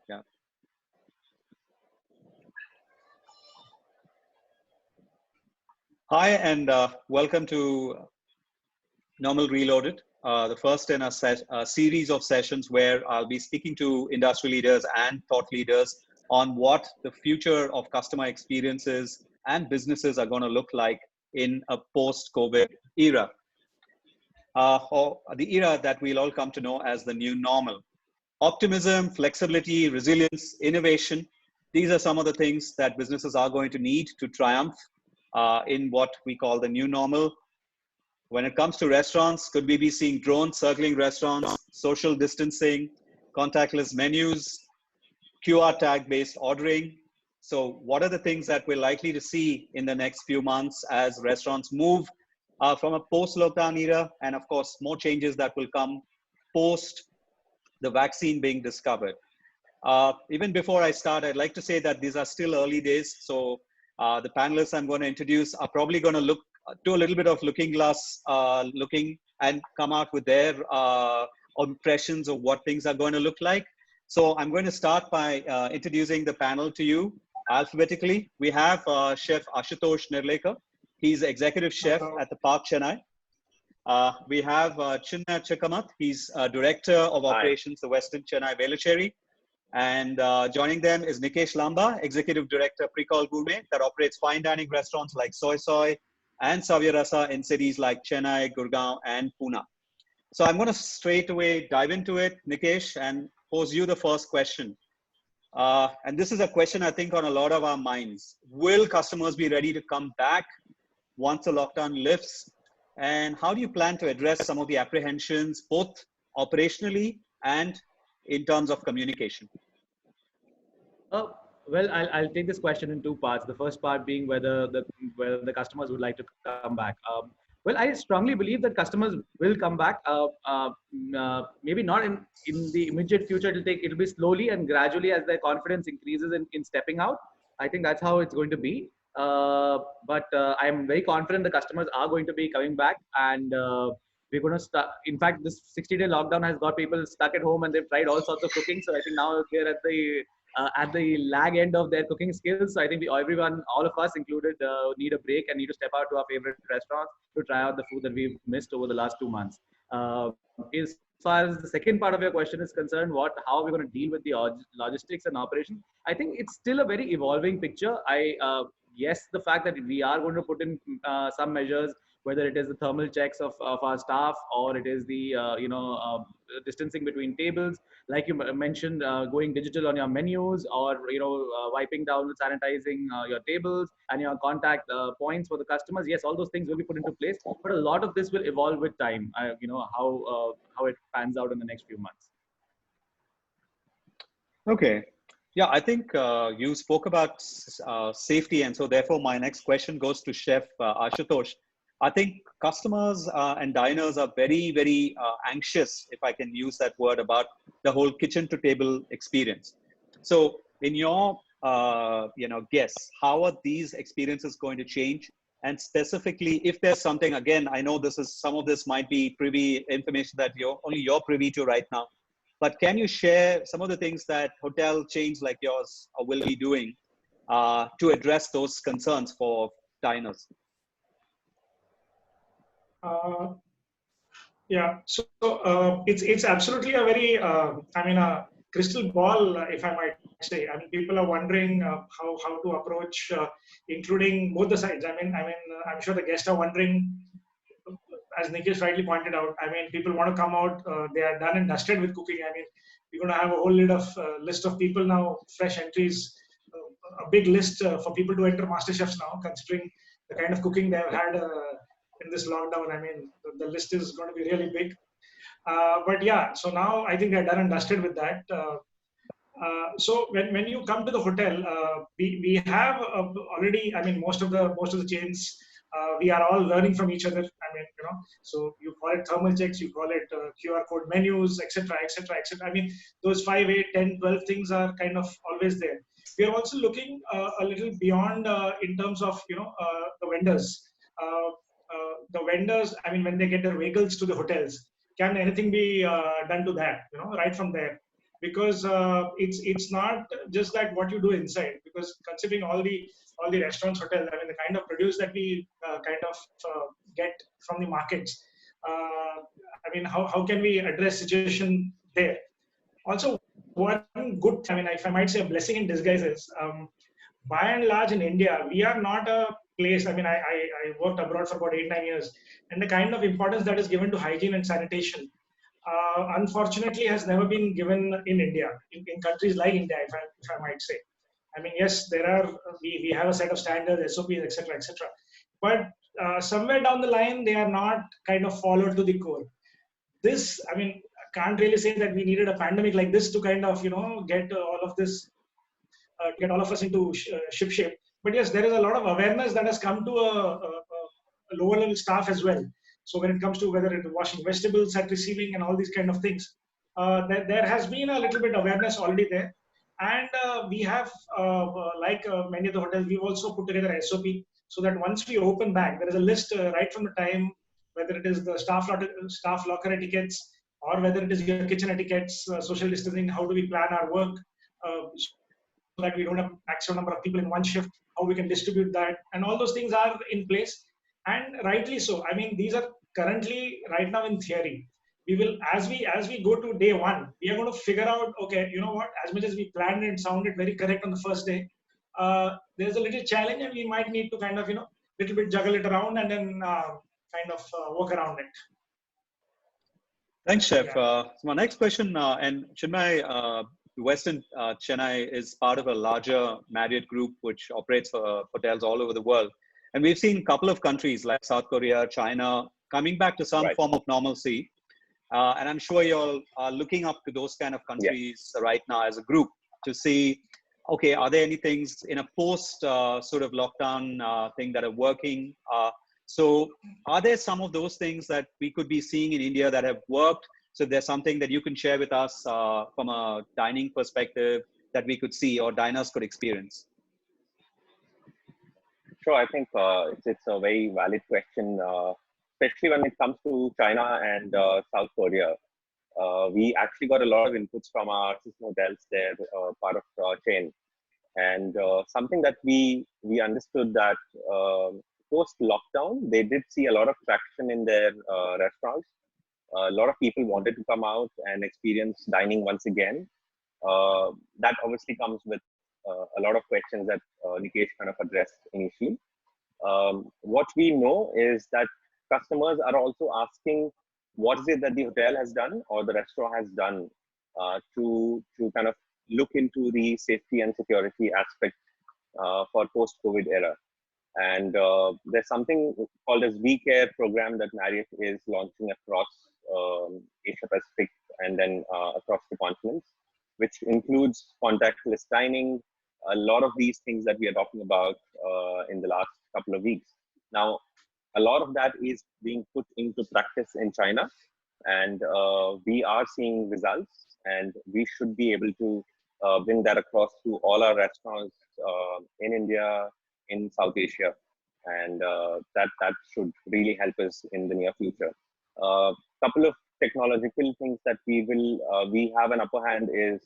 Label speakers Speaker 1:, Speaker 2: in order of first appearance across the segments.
Speaker 1: Yeah. Hi, and welcome to Normal Reloaded, the first in a series of sessions where I'll be speaking to industry leaders and thought leaders on what the future of customer experiences and businesses are going to look like in a post-COVID era, or the era that we'll all come to know as the new normal. Optimism, flexibility, resilience, innovation. These are some of the things that businesses are going to need to triumph in what we call the new normal. When it comes to restaurants, could we be seeing drones circling restaurants, social distancing, contactless menus, QR tag based ordering? So what are the things that we're likely to see in the next few months as restaurants move from a post-lockdown era? And of course, more changes that will come post the vaccine being discovered. Even before I start, I'd like to say that these are still early days. So the panelists I'm going to introduce are probably going to look do a little bit of looking glass looking and come out with their impressions of what things are going to look like. So I'm going to start by introducing the panel to you alphabetically. We have Chef Ashutosh Nerlekar. He's executive chef at the Park Chennai. We have Chinmaya Chikkamath. He's director of operations, the Westin Chennai Velachery. And joining them is Nikesh Lamba, executive director, Pricol Gourmet, that operates fine dining restaurants like Soy Soy and Savya Rasa in cities like Chennai, Gurgaon, and Pune. So I'm going to straight away dive into it, Nikesh, and pose you the first question. And this is a question I think on a lot of our minds. Will customers be ready to come back once the lockdown lifts? And how do you plan to address some of the apprehensions, both operationally and in terms of communication?
Speaker 2: Well, I'll take this question in two parts. The first part being whether the customers would like to come back. Well, I strongly believe that customers will come back. Maybe not in the immediate future. It'll be slowly and gradually as their confidence increases in stepping out. I think that's how it's going to be. But I'm very confident the customers are going to be coming back, and we're going to start. In fact, this 60-day lockdown has got people stuck at home, and they've tried all sorts of cooking. So I think now they're at the lag end of their cooking skills. So I think everyone, all of us included, need a break and need to step out to our favorite restaurants to try out the food that we've missed over the last 2 months. As far as the second part of your question is concerned, how are we going to deal with the logistics and operations? I think it's still a very evolving picture. Yes, the fact that we are going to put in some measures, whether it is the thermal checks of our staff or it is the distancing between tables, like you mentioned, going digital on your menus, or wiping down with sanitizing your tables and your contact points for the customers. Yes, all those things will be put into place, but a lot of this will evolve with time. How it pans out in the next few months.
Speaker 1: Okay. Yeah, I think you spoke about safety, and so therefore my next question goes to Chef Ashutosh. I think customers and diners are very, very anxious, if I can use that word, about the whole kitchen to table experience. So in your guess, how are these experiences going to change? And specifically, if there's something, again, I know some of this might be privy information that only you're privy to right now, but can you share some of the things that hotel chains like yours will be doing to address those concerns for diners?
Speaker 3: Yeah, so it's absolutely a very a crystal ball, if I might say. I mean, people are wondering how to approach, including both the sides. I'm sure the guests are wondering, as Nikesh rightly pointed out. I mean, people want to come out; they are done and dusted with cooking. I mean, we're going to have a whole list of people now, fresh entries, a big list for people to enter MasterChefs now, considering the kind of cooking they've had in this lockdown. I mean, the list is going to be really big. But yeah, so now I think they're done and dusted with that. So when you come to the hotel, we have already. I mean, most of the chains. We are all learning from each other. I mean, so you call it thermal checks, you call it QR code menus, etc., etc., etc. I mean, those 5, 8, 10, 12 things are kind of always there. We are also looking a little beyond in terms of the vendors. The vendors, I mean, when they get their vehicles to the hotels, can anything be done to that? Right from there, because it's not just that what you do inside. Because considering all the restaurants, hotels, I mean the kind of produce that we get from the markets. I mean, how can we address situation there? Also, one good, I mean, if I might say a blessing in disguise is, by and large in India, we are not a place. I mean, I worked abroad for about 8-9 years, and the kind of importance that is given to hygiene and sanitation, unfortunately, has never been given in India, in countries like India, if I might say. I mean, yes, there are we have a set of standards, SOPs, etc., etc. But somewhere down the line, they are not kind of followed to the core. This, I mean, I can't really say that we needed a pandemic like this to kind of get all of this, get all of us into ship shape. But yes, there is a lot of awareness that has come to a lower level staff as well. So when it comes to whether it's washing vegetables at receiving and all these kind of things, there has been a little bit awareness already there. And we have, many of the hotels, we've also put together a SOP, so that once we open back, there is a list right from the time, whether it is the staff locker etiquettes, or whether it is your kitchen etiquettes, social distancing, how do we plan our work, so that we don't have maximum number of people in one shift, how we can distribute that, and all those things are in place, and rightly so. I mean, these are currently right now in theory. We will, as we go to day one, we are going to figure out, okay, you know what, as much as we planned and sounded very correct on the first day, there's a little challenge, and we might need to kind of little bit juggle it around, and then work around it.
Speaker 1: Thanks, Chef.
Speaker 3: Yeah.
Speaker 1: So my next question, and Chinmay, Westin Chennai is part of a larger Marriott group which operates for hotels all over the world. And we've seen a couple of countries like South Korea, China, coming back to some form of normalcy. And I'm sure you're looking up to those kind of countries right now as a group to see, okay, are there any things in a post sort of lockdown thing that are working? So are there some of those things that we could be seeing in India that have worked? So there's something that you can share with us from a dining perspective that we could see or diners could experience?
Speaker 4: Sure, I think it's a very valid question, especially when it comes to China and South Korea. We actually got a lot of inputs from our sister hotels there, part of chain. And something that we understood that post-lockdown, they did see a lot of traction in their restaurants. A lot of people wanted to come out and experience dining once again. That obviously comes with a lot of questions that Nikesh kind of addressed initially. What we know is that customers are also asking what is it that the hotel has done or the restaurant has done to kind of look into the safety and security aspect for post-COVID era. And there's something called as We Care program that Marriott is launching across Asia Pacific and then across the continents, which includes contactless dining, a lot of these things that we are talking about in the last couple of weeks. Now, a lot of that is being put into practice in China, and we are seeing results, and we should be able to bring that across to all our restaurants in India, in South Asia, and that should really help us in the near future. Couple of technological things that we have an upper hand is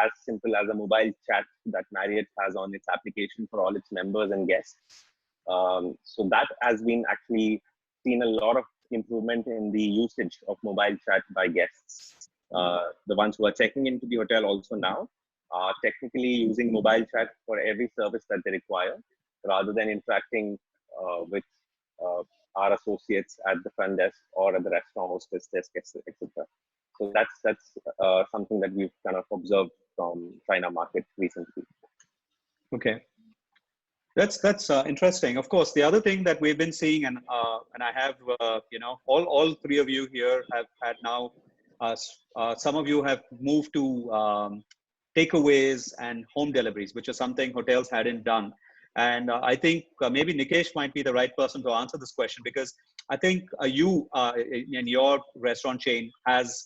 Speaker 4: as simple as a mobile chat that Marriott has on its application for all its members and guests. So that has been actually seen a lot of improvement in the usage of mobile chat by guests. The ones who are checking into the hotel also now are technically using mobile chat for every service that they require, rather than interacting with our associates at the front desk or at the restaurant hostess desk, etc. So that's something that we've kind of observed from China market recently.
Speaker 1: Okay, that's interesting. Of course, the other thing that we've been seeing, and I have all three of you here have had now. Some of you have moved to takeaways and home deliveries, which is something hotels hadn't done. And I think maybe Nikesh might be the right person to answer this question, because I think you in your restaurant chain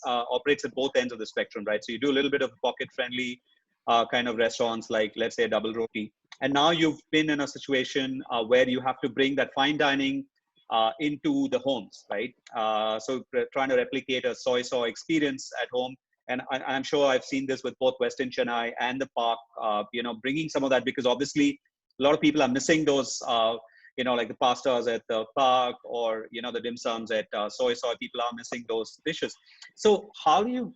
Speaker 1: operates at both ends of the spectrum, right? So you do a little bit of pocket-friendly kind of restaurants, like let's say Double Roti, and now you've been in a situation where you have to bring that fine dining into the homes, right? So trying to replicate a soy experience at home I'm sure I've seen this with both Westin Chennai and the park, bringing some of that, because obviously a lot of people are missing those, like the pastas at the park, or, the dim sums at Soy. People are missing those dishes. So how do you,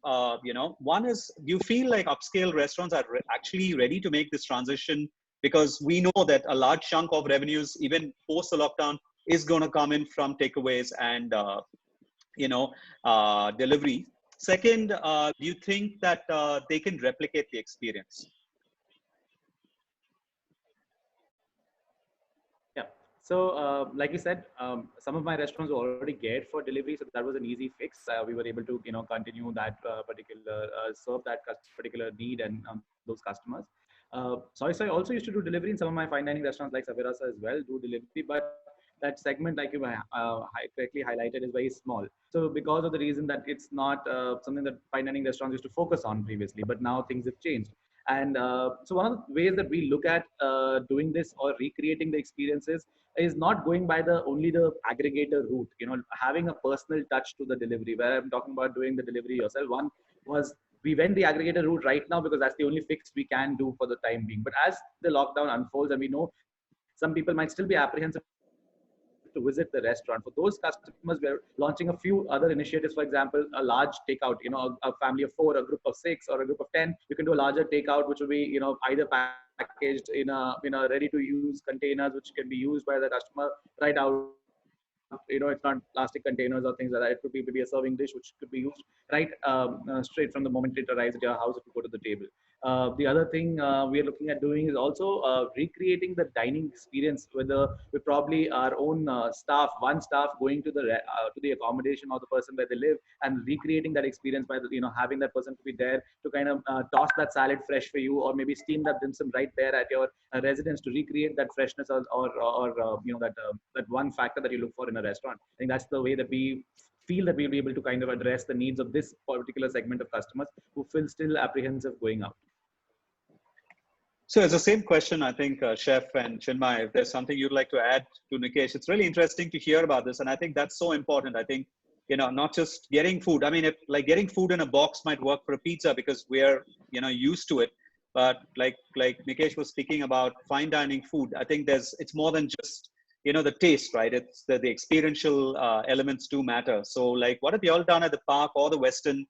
Speaker 1: one is, do you feel like upscale restaurants are actually ready to make this transition? Because we know that a large chunk of revenues, even post the lockdown, is going to come in from takeaways and, delivery. Second, do you think that they can replicate the experience?
Speaker 2: Yeah. So, like you said, some of my restaurants were already geared for delivery, so that was an easy fix. We were able to, continue that particular serve that particular need and those customers. Soy also used to do delivery in some of my fine dining restaurants like Saveras as well, do delivery, but that segment, like you correctly highlighted, is very small. So because of the reason that it's not something that fine dining restaurants used to focus on previously, but now things have changed. And so one of the ways that we look at doing this or recreating the experiences is not going by only the aggregator route, having a personal touch to the delivery, where I'm talking about doing the delivery yourself. One was, we went the aggregator route right now because that's the only fix we can do for the time being. But as the lockdown unfolds, and we know some people might still be apprehensive to visit the restaurant, for those customers, we're launching a few other initiatives. For example, a large takeout, a family of 4, a group of 6, or a group of 10, you can do a larger takeout, which will be, either packaged in a ready to use containers, which can be used by the customer right out. It's not plastic containers or things like that. It could be maybe a serving dish, which could be used right straight from the moment it arrives at your house if you go to the table. The other thing we are looking at doing is also recreating the dining experience with probably our own staff, one staff going to the accommodation or the person where they live, and recreating that experience by having that person to be there to kind of toss that salad fresh for you, or maybe steam that dim sum right there at your residence, to recreate that freshness or that one factor that you look for in a restaurant. I think that's the way that we feel that we'll be able to kind of address the needs of this particular segment of customers who feel still apprehensive going out.
Speaker 1: So it's the same question, I think, Chef and Chinmay, if there's something you'd like to add to Nikesh. It's really interesting to hear about this. And I think that's so important. I think, not just getting food. I mean, if like getting food in a box might work for a pizza because we're, used to it. But like Nikesh was speaking about fine dining food, I think it's more than just, the taste, right? It's the experiential elements do matter. So like, what have you all done at the park or the Westin,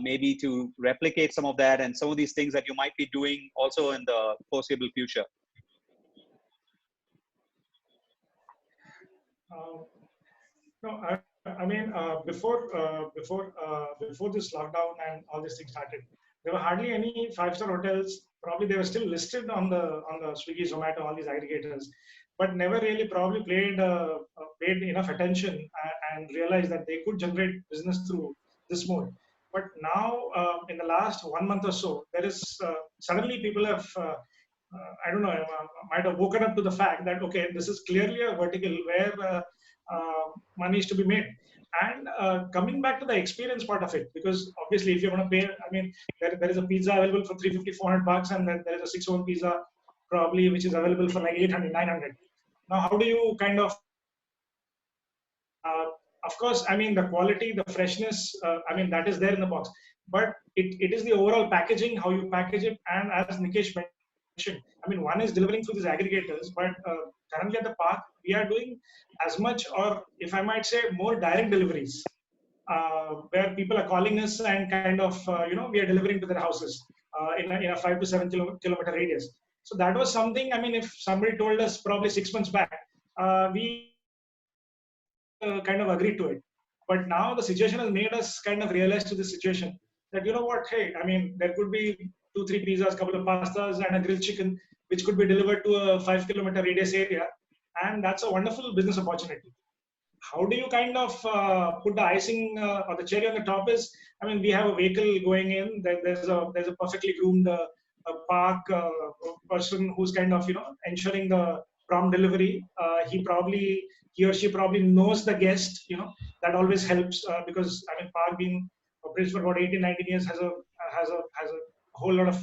Speaker 1: maybe to replicate some of that and some of these things that you might be doing also in the foreseeable future?
Speaker 3: No, I mean, before this lockdown and all these things started, there were hardly any five-star hotels. Probably they were still listed on the Swiggy, Zomato, all these aggregators, but never really probably paid enough attention and realized that they could generate business through this mode. But now, in the last 1 month or so, there is suddenly people have. I don't know, might have woken up to the fact that, okay, this is clearly a vertical where money is to be made. And coming back to the experience part of it, because obviously if you're going to pay, I mean, there is a pizza available for 350, 400 bucks, and then there is a 6-1 pizza probably, which is available for like 800, 900. Now, how do you kind of course, I mean, the quality, the freshness, I mean, that is there in the box. But it is the overall packaging, how you package it. And as Nikesh mentioned, I mean, one is delivering through these aggregators, but currently at the park, we are doing as much, or if I might say, more direct deliveries, where people are calling us and kind of, we are delivering to their houses in a 5 to 7 kilometer radius. So that was something, I mean, if somebody told us probably 6 months back, we kind of agreed to it. But now the situation has made us kind of realize to the situation that, you know what, hey, I mean, there could be 2-3 pizzas, couple of pastas and a grilled chicken, which could be delivered to a 5 kilometer radius area. And that's a wonderful business opportunity. How do you kind of put the icing or the cherry on the top is, I mean, we have a vehicle going in, there's a perfectly groomed park person who's kind of, ensuring the prompt delivery. He or she probably knows the guest, that always helps because, I mean, park being operated for about 18, 19 years has a whole lot of,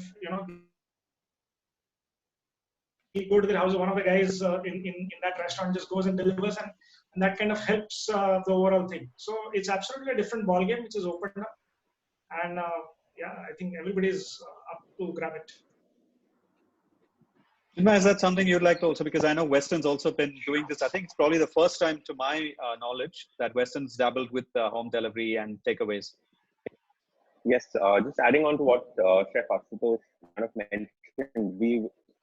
Speaker 3: we go to their house, one of the guys in that restaurant just goes and delivers, and that kind of helps the overall thing. So it's absolutely a different ballgame which is opened up. And yeah, I think everybody's up to grab it.
Speaker 1: Chinmaya, is that something you'd like to also, because I know Westin's also been doing this. I think it's probably the first time to my knowledge that Westin's dabbled with home delivery and takeaways.
Speaker 4: Yes, just adding on to what Chef Ashutosh kind of mentioned,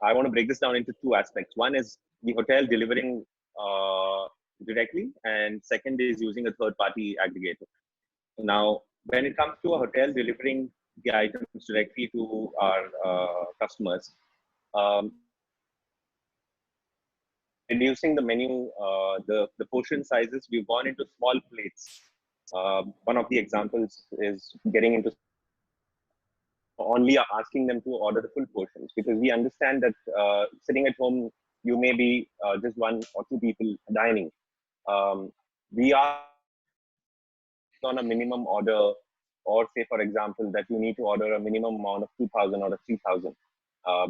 Speaker 4: I want to break this down into two aspects. One is the hotel delivering directly, and second is using a third-party aggregator. Now, when it comes to a hotel delivering the items directly to our customers, reducing the menu, the portion sizes, we've gone into small plates. One of the examples is getting into only asking them to order the full portions, because we understand that sitting at home, you may be just one or two people dining. We are on a minimum order, or say, for example, that you need to order a minimum amount of 2,000 or 3,000,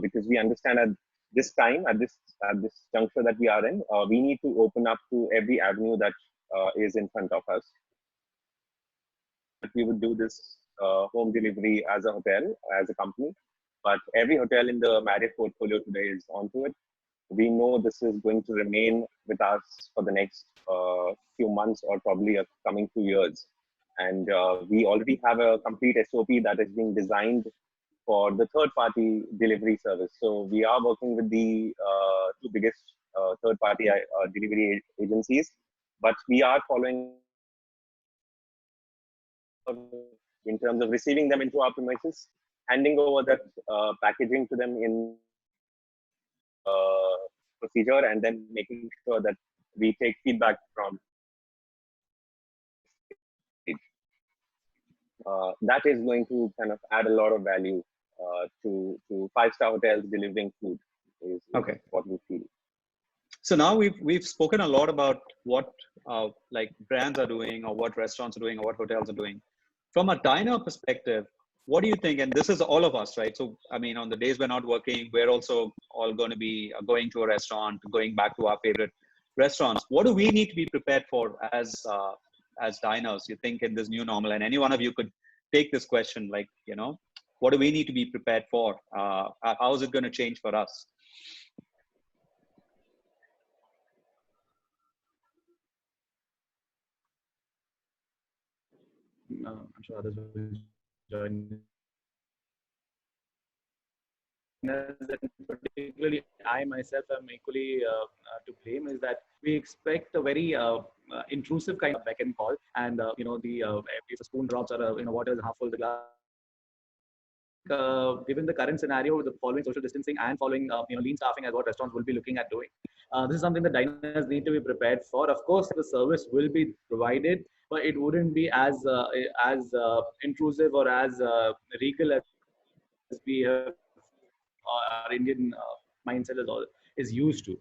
Speaker 4: because we understand at this time, at this juncture that we are in, we need to open up to every avenue that is in front of us. We would do this home delivery as a hotel, as a company, but every hotel in the Marriott portfolio today is onto it. We know this is going to remain with us for the next few months, or probably a coming 2 years. And we already have a complete SOP that is being designed for the third-party delivery service. So we are working with the two biggest third-party delivery agencies, but we are following in terms of receiving them into our premises, handing over that packaging to them in procedure, and then making sure that we take feedback from that is going to kind of add a lot of value to five-star hotels delivering food is
Speaker 1: Okay.
Speaker 4: what we feel.
Speaker 1: So now we've spoken a lot about what like brands are doing, or what restaurants are doing, or what hotels are doing. From a diner perspective, what do you think? And this is all of us, right? So, I mean, on the days we're not working, we're also all going to be going to a restaurant, going back to our favorite restaurants. What do we need to be prepared for as diners, you think, in this new normal? And any one of you could take this question, like, you know, what do we need to be prepared for? How is it going to change for us?
Speaker 2: I'm sure others will join. And particularly, I myself am equally to blame, is that we expect a very intrusive kind of back and call, and you know, if a spoon drops, or you know, water is half full, the glass. Given the current scenario, the following social distancing and following you know, lean staffing as what restaurants will be looking at doing, this is something that diners need to be prepared for. Of course, the service will be provided, but it wouldn't be as intrusive or as regal as we have our Indian mindset is used to.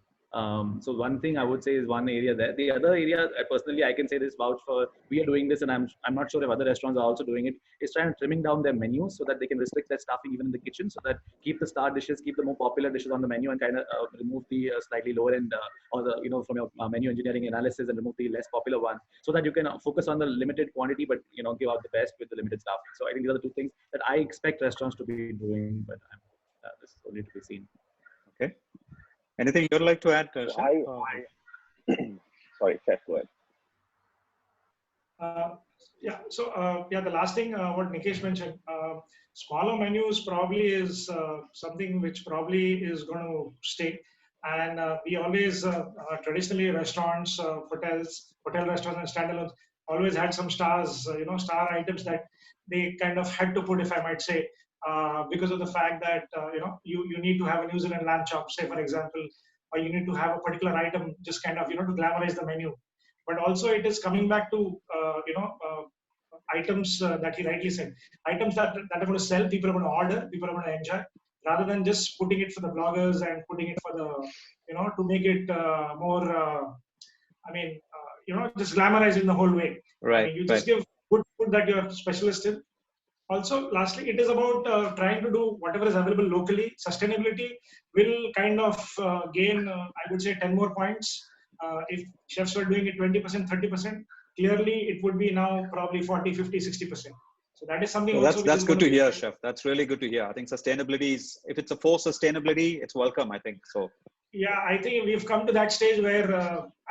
Speaker 2: So one thing I would say is one area there. The other area, personally, I can say this vouch for, we are doing this, and I'm not sure if other restaurants are also doing it, is trying to trimming down their menus so that they can restrict their staffing even in the kitchen, so that keep the star dishes, keep the more popular dishes on the menu, and kind of remove the slightly lower end or the, you know, from your menu engineering analysis, and remove the less popular ones, so that you can focus on the limited quantity, but you know, give out the best with the limited staffing. So I think these are the two things that I expect restaurants to be doing, but this is only to be seen.
Speaker 1: Okay. Anything you'd like to add, Chef?
Speaker 4: Sorry, Chef, go ahead.
Speaker 3: Yeah. So yeah, the last thing what Nikesh mentioned, smaller menus probably is something which probably is going to stay. And we always traditionally restaurants, hotel restaurants, and standalones always had some stars, you know, star items that they kind of had to put, if I might say, because of the fact that you know, you need to have a New Zealand lamb chop, say for example, or you need to have a particular item just kind of, you know, to glamorize the menu. But also it is coming back to you know, items that he rightly said, items that are going to sell, people are going to order, people are going to enjoy, rather than just putting it for the bloggers and putting it for the, you know, to make it more. I mean, you know, just glamorizing the whole way.
Speaker 1: Right.
Speaker 3: I mean, you just give good food that you're specialist in. Also, lastly, it is about trying to do whatever is available locally. Sustainability will kind of gain, I would say, 10 more points. If chefs were doing it 20%, 30%, clearly it would be now probably 40, 50, 60%. So So that is something
Speaker 1: Well,
Speaker 3: also which
Speaker 1: that's
Speaker 3: is
Speaker 1: good
Speaker 3: going
Speaker 1: to
Speaker 3: to be
Speaker 1: hear, Chef. That's really good to hear. I think sustainability is, if it's a forced sustainability, it's welcome, I think. So
Speaker 3: yeah, I think we've come to that stage where,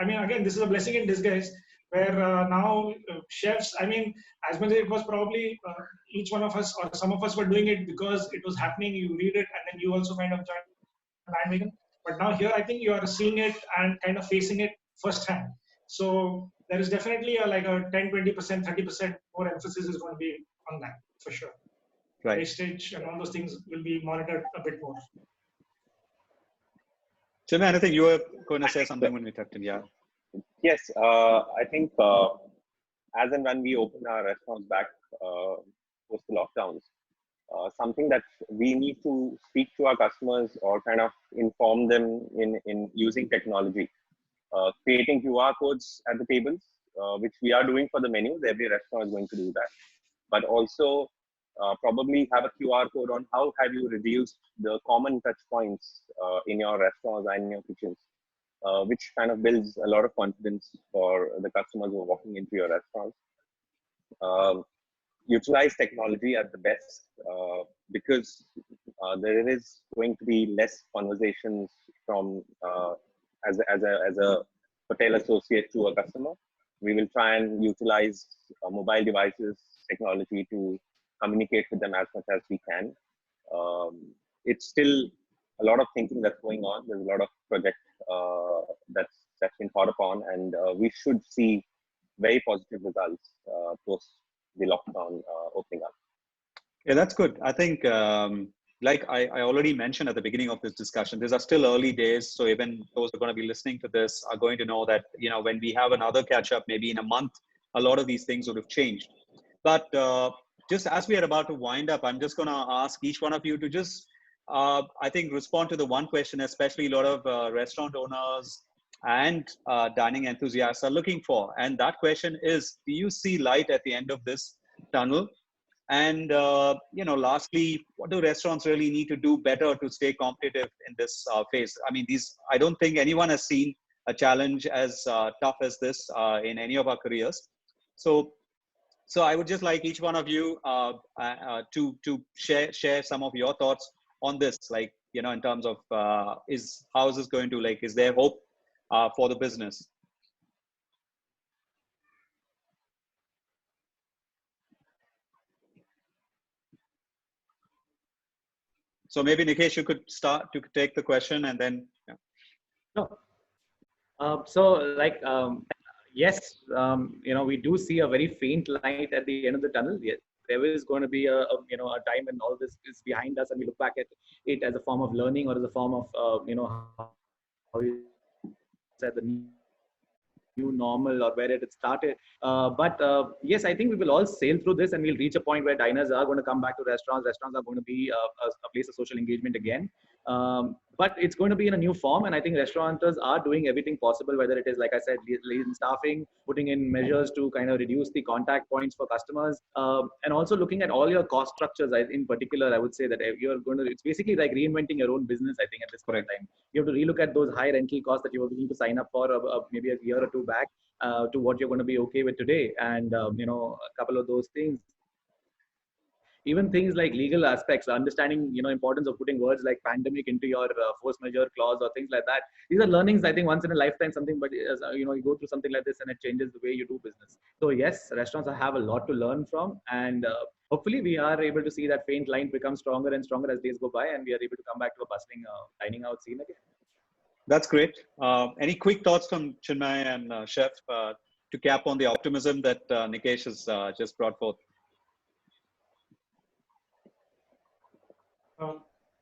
Speaker 3: I mean, again, this is a blessing in disguise, where now chefs, I mean, as much as it was probably each one of us or some of us were doing it because it was happening, you read it, and then you also kind of joined the bandwagon. But now here, I think you are seeing it and kind of facing it firsthand. So there is definitely like a 10, 20%, 30% more emphasis is going to be on that for sure.
Speaker 1: right.
Speaker 3: Wastage and all those things will be monitored a bit more.
Speaker 1: Chinmay, I think you were going to say something when we talked in. Yeah.
Speaker 4: Yes, I think as and when we open our restaurants back post the lockdowns, something that we need to speak to our customers or kind of inform them in using technology, creating QR codes at the tables, which we are doing for the menus. Every restaurant is going to do that, but also probably have a QR code on how have you reduced the common touch points in your restaurants and in your kitchens, which kind of builds a lot of confidence for the customers who are walking into your restaurants. Utilize technology at the best because there is going to be less conversations from as a hotel associate to a customer. We will try and utilize mobile devices technology to communicate with them as much as we can. It's still a lot of thinking that's going on. There's a lot of project that's been thought upon, and we should see very positive results post the lockdown opening up.
Speaker 1: Yeah, that's good. I think, like I already mentioned at the beginning of this discussion, these are still early days. So even those who are going to be listening to this are going to know that, you know, when we have another catch up, maybe in a month, a lot of these things would have changed. But just as we are about to wind up, I'm just going to ask each one of you to just, I think, respond to the one question, especially a lot of restaurant owners and dining enthusiasts are looking for. And that question is, do you see light at the end of this tunnel? And, you know, lastly, what do restaurants really need to do better to stay competitive in this phase? I mean, I don't think anyone has seen a challenge as tough as this in any of our careers. So I would just like each one of you to share some of your thoughts on this, like, you know, in terms of how is this going to, like, is there hope for the business? So maybe Nikesh, you could start to take the question and then. Yeah.
Speaker 2: No. So like, yes, you know, we do see a very faint light at the end of the tunnel. Yes, there is going to be a time when all this is behind us and we look back at it as a form of learning or as a form of, you know, how you said, the new normal or where it had started. But yes, I think we will all sail through this and we'll reach a point where diners are going to come back to restaurants. Restaurants are going to be a place of social engagement again. But it's going to be in a new form, and I think restaurateurs are doing everything possible, whether it is, like I said, lean staffing, putting in measures to kind of reduce the contact points for customers, and also looking at all your cost structures. In particular, I would say that you're going to, it's basically like reinventing your own business, I think, at this point in time. You have to relook at those high rental costs that you were willing to sign up for maybe a year or two back to what you're going to be okay with today. And, you know, a couple of those things. Even things like legal aspects, understanding, you know, importance of putting words like pandemic into your force majeure clause or things like that. These are learnings, I think, once in a lifetime, something, but you know, you go through something like this and it changes the way you do business. So yes, restaurants have a lot to learn from, and hopefully we are able to see that faint line become stronger and stronger as days go by, and we are able to come back to a bustling dining out scene again.
Speaker 1: That's great. Any quick thoughts from Chinmay and Chef to cap on the optimism that Nikesh has just brought forth?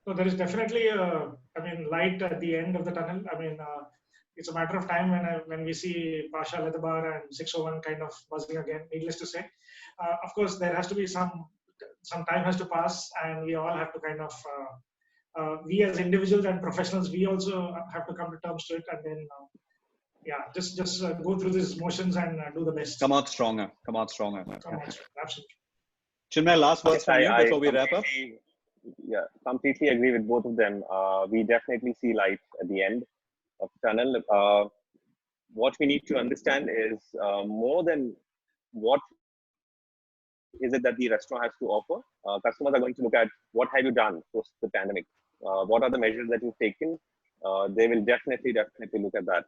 Speaker 3: So there is definitely light at the end of the tunnel. I mean, it's a matter of time when we see Pasha Leather Bar and 601 kind of buzzing again. Needless to say, of course, there has to be some time has to pass, and we all have to kind of we as individuals and professionals, we also have to come to terms to it, and then just go through these motions and do the best.
Speaker 1: Come out stronger. Come out stronger.
Speaker 3: Absolutely.
Speaker 1: Chinmay, last words from you before we wrap up.
Speaker 4: Yeah, completely agree with both of them. We definitely see light at the end of the tunnel. What we need to understand is more than what is it that the restaurant has to offer? Customers are going to look at what have you done post the pandemic? What are the measures that you've taken? They will definitely look at that.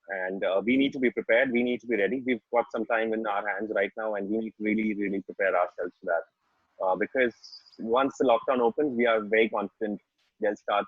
Speaker 4: And we need to be prepared. We need to be ready. We've got some time in our hands right now, and we need to really prepare ourselves for that. Because once the lockdown opens, we are very confident they'll start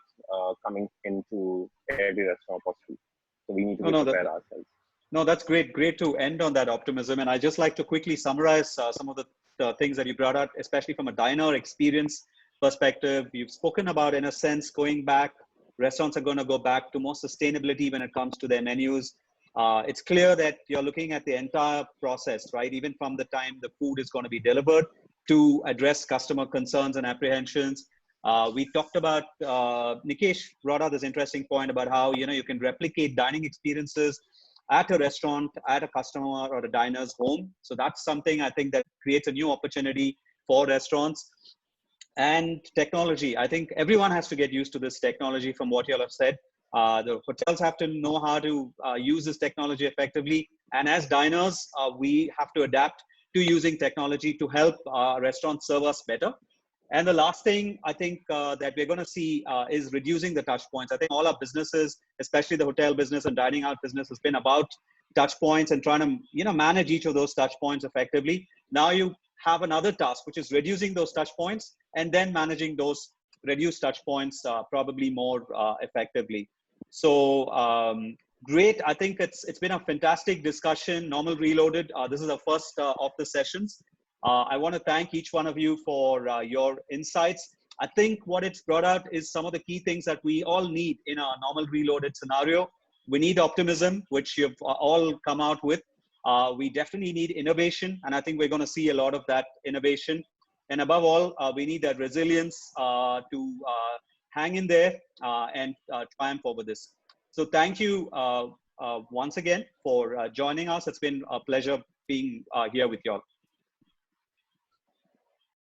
Speaker 4: coming into every restaurant possible. So we need to be prepared ourselves.
Speaker 1: No, that's great. Great to end on that optimism. And I just like to quickly summarize some of the things that you brought out, especially from a diner experience perspective. You've spoken about, in a sense, going back. Restaurants are going to go back to more sustainability when it comes to their menus. It's clear that you're looking at the entire process, right? Even from the time the food is going to be delivered to address customer concerns and apprehensions. We talked about, Nikesh brought out this interesting point about how, you can replicate dining experiences at a restaurant, at a customer or a diner's home. So that's something I think that creates a new opportunity for restaurants. And technology, I think everyone has to get used to this technology from what you all have said. The hotels have to know how to use this technology effectively. And as diners, we have to adapt to using technology to help restaurants serve us better. And the last thing I think that we're going to see is reducing the touch points. I think all our businesses, especially the hotel business and dining out business, has been about touch points and trying to manage each of those touch points effectively. Now you have another task, which is reducing those touch points and then managing those reduced touch points probably more effectively. So great. I think it's been a fantastic discussion. Normal Reloaded. This is the first of the sessions. I want to thank each one of you for your insights. I think what it's brought out is some of the key things that we all need in a Normal Reloaded scenario. We need optimism, which you've all come out with. We definitely need innovation, and I think we're going to see a lot of that innovation. And above all, we need that resilience to hang in there and triumph over this. So thank you once again for joining us. It's been a pleasure being here with you all.